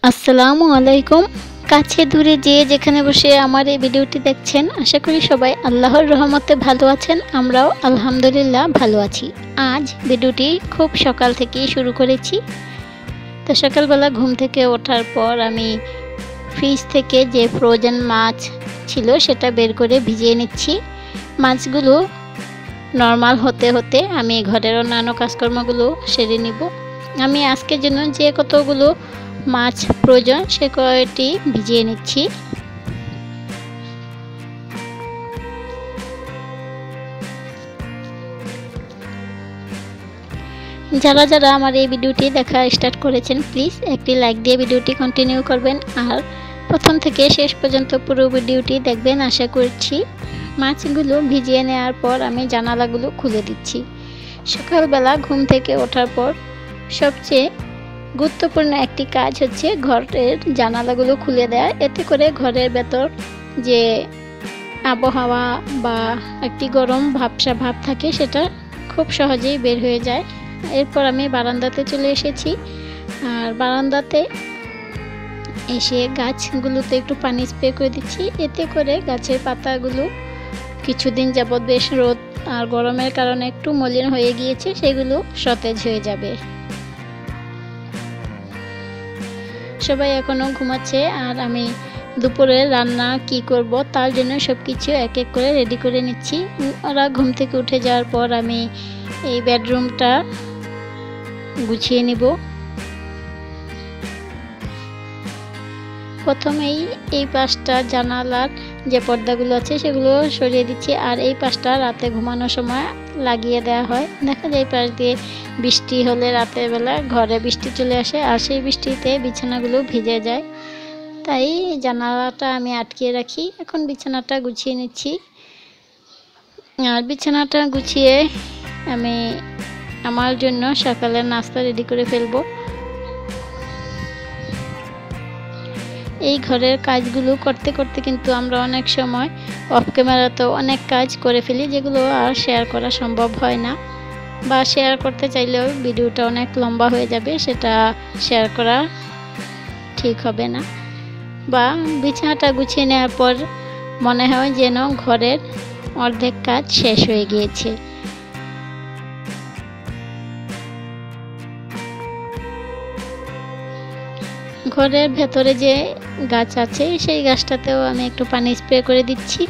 আসসালামু আলাইকুম। কাছে দূরে যে যেখানে বসে আমার এই ভিডিওটি দেখছেন, আশা করি সবাই আল্লাহর রহমতে ভালো আছেন। আমরাও আলহামদুলিল্লাহ ভালো আছি। আজ ভিডিওটি খুব সকাল থেকেই শুরু করেছি। তো সকালবেলা ঘুম থেকে ওঠার পর আমি ফ্রিজ থেকে যে ফ্রোজেন মাছ ছিল সেটা বের করে ভিজিয়ে নিচ্ছি। মাছগুলো নর্মাল হতে হতে আমি ঘরের অন্যান্য কাজকর্মগুলো সেরে নিব। আমি আজকের জন্য যে কতগুলো মাছ প্রয়োজন সে কয়টি ভিজিয়ে নিচ্ছি। যারা যারা আমার এই ভিডিওটি দেখা স্টার্ট করেছেন, প্লিজ একটি লাইক দিয়ে ভিডিওটি কন্টিনিউ করবেন আর প্রথম থেকে শেষ পর্যন্ত পুরো ভিডিওটি দেখবেন আশা করছি। মাছগুলো ভিজিয়ে নেওয়ার পর আমি জানালাগুলো খুলে দিচ্ছি। সকালবেলা ঘুম থেকে ওঠার পর সবচেয়ে গুরুত্বপূর্ণ একটি কাজ হচ্ছে ঘরের জানালাগুলো খুলে দেওয়া। এতে করে ঘরের ভেতর যে আবহাওয়া বা একটি গরম ভাবসা ভাব থাকে সেটা খুব সহজেই বের হয়ে যায়। এরপর আমি বারান্দাতে চলে এসেছি আর বারান্দাতে এসে গাছগুলোতে একটু পানি স্প্রে করে দিচ্ছি। এতে করে গাছের পাতাগুলো কিছুদিন যাবৎ বেশ রোদ আর গরমের কারণে একটু মলিন হয়ে গিয়েছে, সেগুলো সতেজ হয়ে যাবে। সবাই এখনও ঘুমাচ্ছে আর আমি দুপুরে রান্না কি করব তার জন্য সব কিছু এক এক করে রেডি করে নিচ্ছি। ওরা ঘুম থেকে উঠে যাওয়ার পর আমি এই বেডরুমটা গুছিয়ে নিব। প্রথমেই এই পাশটা জানালার যে পর্দাগুলো আছে সেগুলো সরিয়ে দিচ্ছি আর এই পাশটা রাতে ঘুমানোর সময় লাগিয়ে দেওয়া হয়। দেখা যায় এই পাশ দিয়ে বৃষ্টি হলে রাতের বেলা ঘরে বৃষ্টি চলে আসে আর সেই বৃষ্টিতে বিছানাগুলো ভিজে যায়, তাই জানালাটা আমি আটকিয়ে রাখি। এখন বিছানাটা গুছিয়ে নিচ্ছি আর বিছানাটা গুছিয়ে আমি আমার জন্য সকালের নাস্তা রেডি করে ফেলবো। এই ঘরের কাজগুলো করতে করতে কিন্তু আমরা অনেক সময় অফ ক্যামেরাতেও অনেক কাজ করে ফেলি, যেগুলো আর শেয়ার করা সম্ভব হয় না বা শেয়ার করতে চাইলেও ভিডিওটা অনেক লম্বা হয়ে যাবে, সেটা শেয়ার করা ঠিক হবে না। বা বিছানাটা গুছিয়ে নেওয়ার পর মনে হয় যেন ঘরের অর্ধেক কাজ শেষ হয়ে গিয়েছে। ঘরের ভেতরে যে গাছ আছে সেই গাছটাতেও আমি একটু পানি স্প্রে করে দিচ্ছি।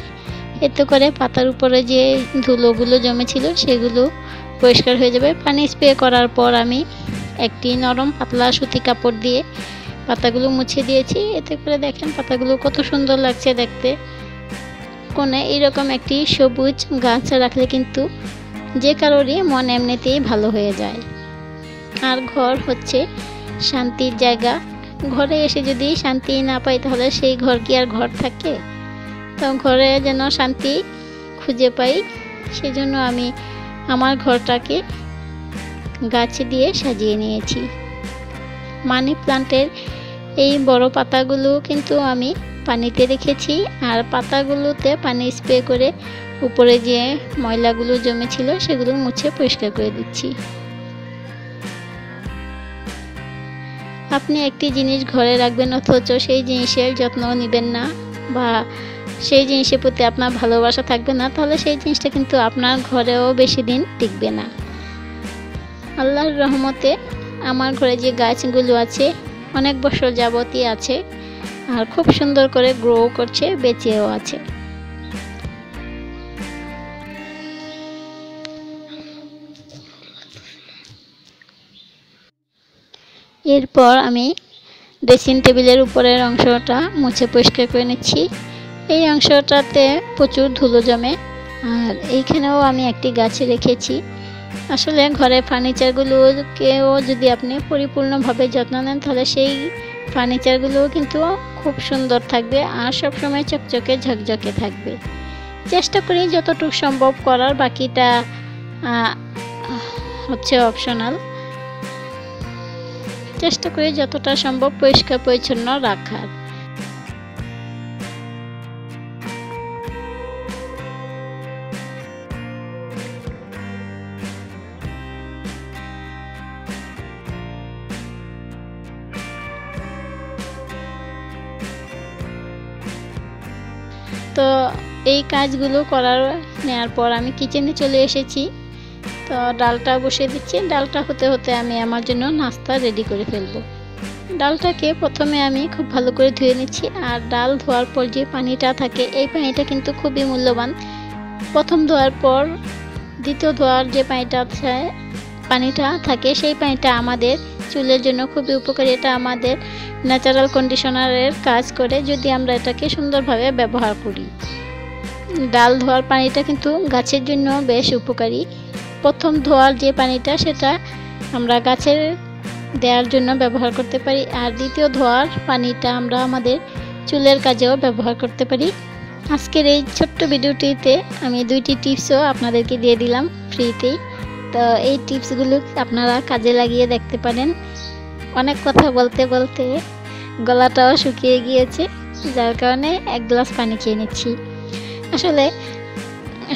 এতে করে পাতার উপরে যে ধুলোগুলো জমেছিল সেগুলো পরিষ্কার হয়ে যাবে। পানি স্প্রে করার পর আমি একটি নরম পাতলা সুতি কাপড় দিয়ে পাতাগুলো মুছে দিয়েছি। এতে করে দেখেন পাতাগুলো কত সুন্দর লাগছে দেখতে। কোণে এইরকম একটি সবুজ গাছ রাখলে কিন্তু যে কারোরই মন এমনিতেই ভালো হয়ে যায়। আর ঘর হচ্ছে শান্তির জায়গা। ঘরে এসে যদি শান্তি না পাই তাহলে সেই ঘর কি আর ঘর থাকে? তো ঘরে যেন শান্তি খুঁজে পাই, সেজন্য আমি আমার ঘরটাকে গাছ দিয়ে সাজিয়ে নিয়েছি। মানি প্লান্টের এই বড় পাতাগুলো কিন্তু আমি পানিতে রেখেছি আর পাতাগুলোতে পানি স্প্রে করে উপরে যে ময়লাগুলো জমেছিল সেগুলো মুছে পরিষ্কার করে দিচ্ছি। আপনি একটি জিনিস ঘরে রাখবেন অথচ সেই জিনিসের যত্ন নেবেন না বা সেই জিনিসের প্রতি আপনার ভালোবাসা থাকবে না, তাহলে সেই জিনিসটা কিন্তু আপনার ঘরেও বেশি দিন টিকবে না। আল্লাহর রহমতে আমার ঘরে যে গাছগুলো আছে অনেক বছর যাবতই আছে আর খুব সুন্দর করে গ্রো করছে, বেঁচেও আছে। এরপর আমি ড্রেসিং টেবিলের উপরের অংশটা মুছে পরিষ্কার করে নিচ্ছি। এই অংশটাতে প্রচুর ধুলো জমে আর এইখানেও আমি একটি গাছ রেখেছি। আসলে ঘরের ফার্নিচারগুলোকেও যদি আপনি পরিপূর্ণভাবে যত্ন নেন তাহলে সেই ফার্নিচারগুলোও কিন্তু খুব সুন্দর থাকবে আর সবসময় চকচকে ঝকঝকে থাকবে। চেষ্টা করি যতটুকু সম্ভব করার, বাকিটা হচ্ছে অপশনাল। চেষ্টা করি যতটা সম্ভব পরিষ্কার পরিচ্ছন্ন রাখার। তো এই কাজগুলো নেওয়ার পর আমি কিচেনে চলে এসেছি। তো ডালটা বসিয়ে দিচ্ছি। ডালটা হতে হতে আমি আমার জন্য নাস্তা রেডি করে ফেলবো। ডালটাকে প্রথমে আমি খুব ভালো করে ধুয়ে নিচ্ছি। আর ডাল ধোয়ার পর যে পানিটা থাকে, এই পানিটা কিন্তু খুবই মূল্যবান। প্রথম ধোয়ার পর দ্বিতীয় ধোয়ার যে পানিটা থাকে, সেই পানিটা আমাদের চুলের জন্য খুবই উপকারী। এটা আমাদের ন্যাচারাল কন্ডিশনারের কাজ করে যদি আমরা এটাকে সুন্দরভাবে ব্যবহার করি। ডাল ধোয়ার পানিটা কিন্তু গাছের জন্য বেশ উপকারী। প্রথম ধোয়ার যে পানিটা, সেটা আমরা গাছের দেওয়ার জন্য ব্যবহার করতে পারি। আর দ্বিতীয় ধোয়ার পানিটা আমরা আমাদের চুলের কাজেও ব্যবহার করতে পারি। আজকের এই ছোট্ট ভিডিওটিতে আমি 2টি টিপসও আপনাদেরকে দিয়ে দিলাম ফ্রিতেই। তো এই টিপসগুলো আপনারা কাজে লাগিয়ে দেখতে পারেন। অনেক কথা বলতে বলতে গলাটাও শুকিয়ে গিয়েছে, যার কারণে 1 গ্লাস পানি খেয়ে নিচ্ছি। আসলে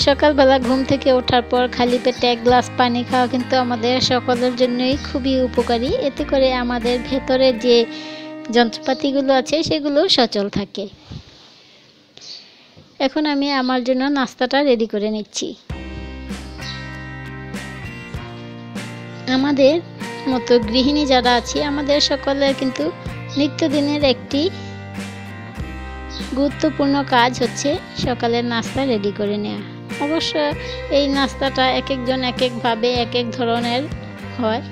সকালবেলা ঘুম থেকে ওঠার পর খালি পেটে 1 গ্লাস পানি খাওয়া কিন্তু আমাদের সকলের জন্যই খুবই উপকারী। এতে করে আমাদের ভেতরে যে যন্ত্রপাতিগুলো আছে সেগুলো সচল থাকে। এখন আমি আমার জন্য নাস্তাটা রেডি করে নিচ্ছি। আমাদের মতো গৃহিণী যারা আছি, আমাদের সকলের কিন্তু নিত্যদিনের একটি গুরুত্বপূর্ণ কাজ হচ্ছে সকালের নাস্তা রেডি করে নেওয়া। অবশ্য এই নাস্তাটা এক একজন এক একভাবে এক এক ধরনের হয়।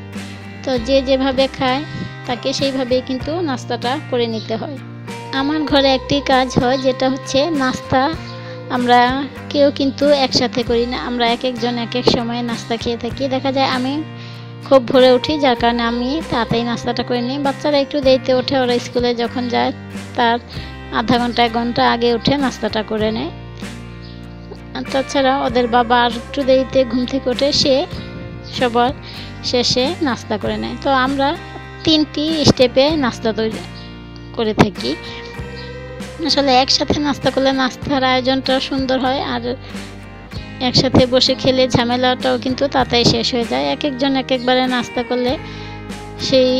তো যে যেভাবে খায় তাকে সেইভাবেই কিন্তু নাস্তাটা করে নিতে হয়। আমার ঘরে একটি কাজ হয়, যেটা হচ্ছে নাস্তা আমরা কেউ কিন্তু একসাথে করি না। আমরা এক একজন এক এক সময় নাস্তা খেয়ে থাকি। দেখা যায় আমি খুব ভোরে উঠি, যার কারণে আমি তাড়াতাড়ি নাস্তাটা করে নিই। বাচ্চারা একটু দেরিতে ওঠে, ওরা স্কুলে যখন যায় তার আধা ঘন্টা 1 ঘন্টা আগে উঠে নাস্তাটা করে নেয়। তাছাড়া ওদের বাবা আর একটু দেরিতে ঘুম থেকে ওঠে, সে সবার শেষে নাস্তা করে নেয়। তো আমরা 3টি স্টেপে নাস্তা তৈরি করে থাকি। আসলে একসাথে নাস্তা করলে নাস্তার আয়োজনটা সুন্দর হয়, আর একসাথে বসে খেলে ঝামেলাটাও কিন্তু তাড়াতাড়ি শেষ হয়ে যায়। এক একজন এক একবারে নাস্তা করলে সেই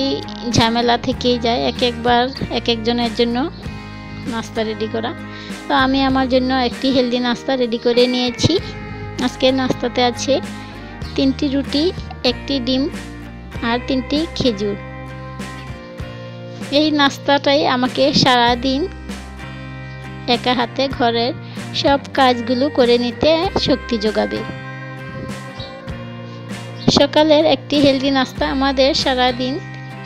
ঝামেলা থেকেই যায়। একবার এক একজনের জন্য নাস্তা রেডি করা। তো আমি আমার জন্য একটি হেলদি নাস্তা রেডি করে নিয়েছি। আজকের নাস্তাতে আছে 3টি রুটি, 1টি ডিম আর 3টি খেজুর। এই নাস্তাটাই আমাকে সারাদিন একা হাতে ঘরের সব কাজগুলো করে নিতে শক্তি যোগাবে। সকালের একটি হেলদি নাস্তা আমাদের সারাদিন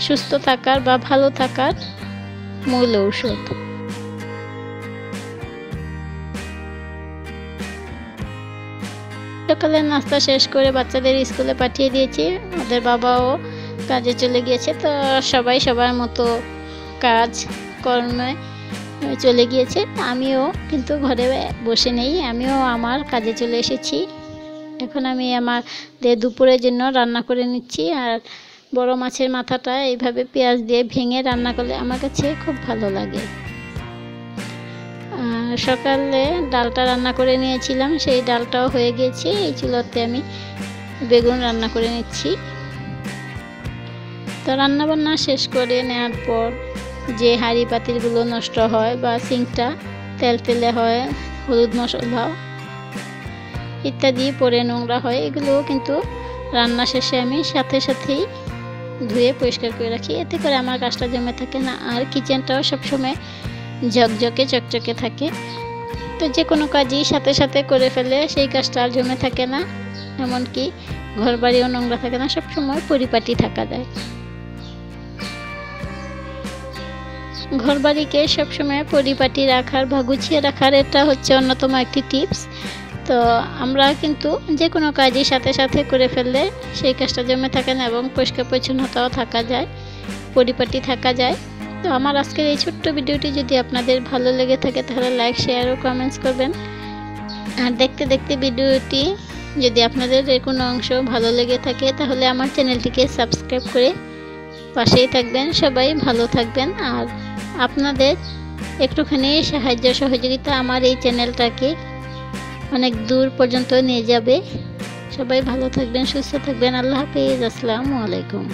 সুস্থ থাকার বা ভালো থাকার মূল ঔষধ। সকালের নাস্তা শেষ করে বাচ্চাদের স্কুলে পাঠিয়ে দিয়েছি। ওদের বাবাও কাজে চলে গিয়েছে। তো সবাই সবার মতো কাজ কর্মে চলে গিয়েছে। আমিও কিন্তু ঘরে বসে নেই, আমিও আমার কাজে চলে এসেছি। এখন আমি আমাদের দুপুরের জন্য রান্না করে নিচ্ছি। আর বড় মাছের মাথাটা এইভাবে পেঁয়াজ দিয়ে ভেঙে রান্না করলে আমার কাছে খুব ভালো লাগে। সকালে ডালটা রান্না করে নিয়েছিলাম, সেই ডালটাও হয়ে গিয়েছে। এই চুলাতে আমি বেগুন রান্না করে নিচ্ছি। তো রান্নাবান্না শেষ করে নেওয়ার পর যে হাঁড়ি পাতিলগুলো নষ্ট হয় বা সিঙ্কটা তেলে হয়, হলুদ মশলা ইত্যাদি পরে নোংরা হয়, এগুলো কিন্তু রান্না শেষে আমি সাথেই ধুয়ে পরিষ্কার করে রাখি। এতে করে আমার কাজটা জমে থাকে না, আর কিচেনটাও সবসময় ঝকঝকে চকচকে থাকে। তো যে কোনো কাজই সাথে করে ফেলে, সেই কাজটা আর জমে থাকে না, এমনকি ঘর বাড়িও নোংরা থাকে না, সবসময় পরিপাটি থাকা যায়। ঘর বাড়িকে সবসময় পরিপাটি রাখার বা গুছিয়ে রাখার এটা হচ্ছে অন্যতম একটি টিপস। তো আমরা কিন্তু যে কোনো কাজই সাথে করে ফেললে সেই কাজটা জমে থাকে না এবং পরিষ্কার পরিচ্ছন্নতাও থাকা যায়, পরিপাটি থাকা যায়। তো আমার আজকের এই ছোট্ট ভিডিওটি যদি আপনাদের ভালো লেগে থাকে তাহলে লাইক, শেয়ার ও কমেন্টস করবেন। আর দেখতে ভিডিওটি যদি আপনাদের কোনো অংশ ভালো লেগে থাকে তাহলে আমার চ্যানেলটিকে সাবস্ক্রাইব করে পাশেই থাকবেন। সবাই ভালো থাকবেন, আর আপনাদের একটুখানি সাহায্য সহযোগিতা আমার এই চ্যানেলটাকে অনেক দূর পর্যন্ত নিয়ে যাবে। সবাই ভালো থাকবেন, সুস্থ থাকবেন। আল্লাহ হাফেজ। আসসালামু আলাইকুম।